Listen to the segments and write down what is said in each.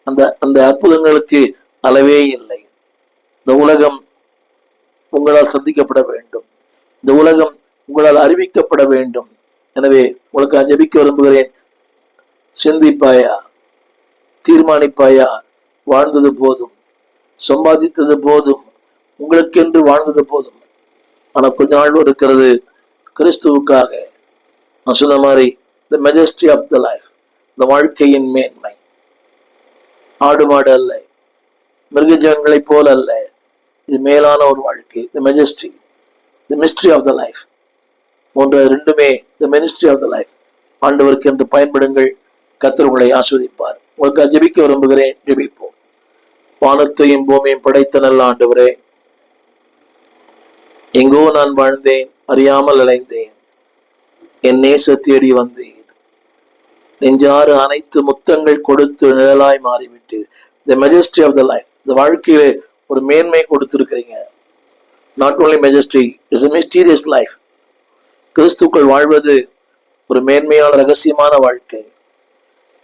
அந்த அந்த அற்புதங்களுக்கு அளவே இல்லை. இந்த உலகம் உங்களால் சந்திக்கப்பட வேண்டும். இந்த உலகம் உங்களால் அறிவிக்கப்பட வேண்டும். எனவே உங்களுக்கு ஜெபிக்க விரும்புகிறேன். சிந்திப்பாயா, தீர்மானிப்பாயா, வாழ்ந்தது போதும், சம்பாதித்தது போதும், உங்களுக்கென்று வாழ்ந்தது போதும். ஆனால் கொஞ்ச நாள் இருக்கிறது கிறிஸ்துவுக்காக. நான் சொன்ன மாதிரி த மெஜஸ்டி ஆஃப் த லைஃப், இந்த வாழ்க்கையின் மேன்மை. ஆடு மாடு அல்ல, மிருகஜீவன்களை போல அல்ல, இது மேலான ஒரு வாழ்க்கை. The majesty, the mystery of the life போன்ற ரெண்டுமே the ministry of the life. ஆண்டவருக்கு என்று பயன்படுங்கள். கர்த்தர் உங்களை ஆஸ்வதிப்பார். உங்களுக்கு ஜெபிக்க விரும்புகிறேன். ஜெபிப்போம். வானத்தையும் பூமியையும் படைத்த நல்ல ஆண்டவரே, எங்கோ நான் வாழ்ந்தேன், அறியாமல் அலைந்தேன், என் நேச தேடி வந்தேன். நெஞ்சாறு அனைத்து முத்தங்கள் கொடுத்து நிழலாய் மாறிவிட்டு the majesty of the life, இந்த வாழ்க்கையிலே ஒரு மேன்மை கொடுத்திருக்கிறீங்க. Not only majesty, it's a mysterious life. கிறிஸ்துக்கள் வாழ்வது ஒரு மேன்மையான ரகசியமான வாழ்க்கை.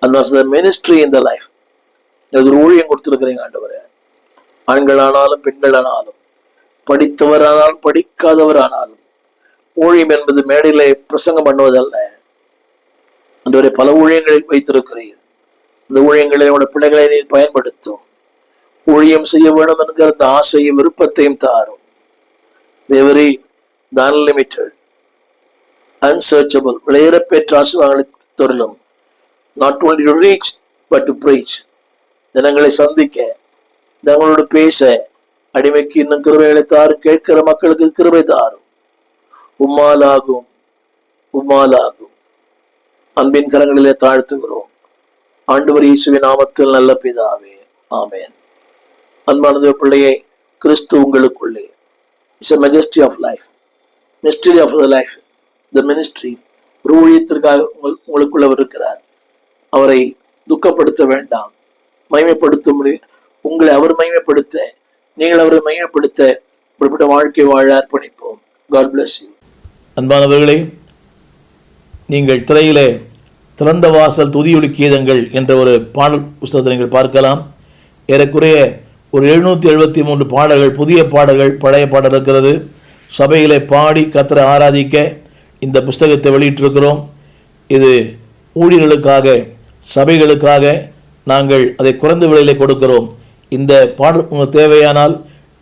அந்த மினிஸ்ட்ரி இன் த லைஃப், எனக்கு ஒரு ஊழியம் கொடுத்திருக்கிறீங்க ஆண்டவரே. ஆண்களானாலும் பெண்களானாலும், படித்தவரானாலும் படிக்காதவரானாலும், ஊழியம் என்பது மேடையிலே பிரசங்கம் பண்ணுவதல்ல. அன்றைய பல ஊழியங்களை வைத்திருக்கிறீர்கள். இந்த ஊழியங்களை உடைய பிள்ளைகளை நீ பயன்படுத்தும். ஊழியம் செய்ய வேண்டும் என்கிற அந்த ஆசையும் விருப்பத்தையும் தாரும். தேவரே, the unlimited, unsearchable, விளையேறப்பெற்ற ஆசீர்வாதங்களை தருளும். Not only to reach but to preach. ஜனங்களை சந்திக்க, ஜனங்களோடு பேச அடிமைக்கு இன்னும் கிருபைகளை தாரும். கேட்கிற மக்களுக்கு கிருபை தாரும். உம்மாலாகும், உம்மாலாகும். அன்பின் கரங்களிலே தாழ்த்துகிறோம். ஆண்டவர் இயேசுவின் நாமத்தில் நல்ல பிதாவே, ஆமென். அன்பானது பிள்ளையை, கிறிஸ்து உங்களுக்குள்ளே. It's a majesty of life, mystery of the life, the ministry. ஒரு ஊழியத்திற்காக உங்களுக்குள்ளவர் இருக்கிறார். அவரை துக்கப்படுத்த வேண்டாம், மகிமைப்படுத்த முடியும். உங்களை அவர் மகிமைப்படுத்த, நீங்கள் அவரை மகிமைப்படுத்த இப்படிப்பட்ட வாழ்க்கை வாழ அர்ப்பணிப்போம். God bless you. அன்பானவர்களே, நீங்கள் திரையிலே திறந்த வாசல் துதியொலி கீதங்கள் என்ற ஒரு பாடல் புஸ்தகத்தை நீங்கள் பார்க்கலாம். ஏறக்குறைய ஒரு 773 பாடல்கள், புதிய பாடல்கள், பழைய பாடல் இருக்கிறது. சபையிலே பாடி கர்த்தரை ஆராதிக்க இந்த புஸ்தகத்தை வெளியிட்டிருக்கிறோம். இது ஊழியர்களுக்காக, சபைகளுக்காக நாங்கள் அதை குறைந்த விலையிலே கொடுக்கிறோம். இந்த பாடல் உங்களுக்கு தேவையானால்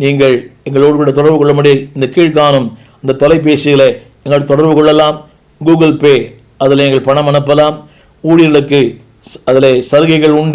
நீங்கள் எங்களோடு கூட தொடர்பு கொள்ள முடியும். இந்த கீழ்காணும் இந்த தொலைபேசியில் எங்கள் தொடர்பு கொள்ளலாம். கூகுள் பே, அதில் எங்கள் பணம் அனுப்பலாம். ஊழியர்களுக்கு அதில் சலுகைகள் உண்டு.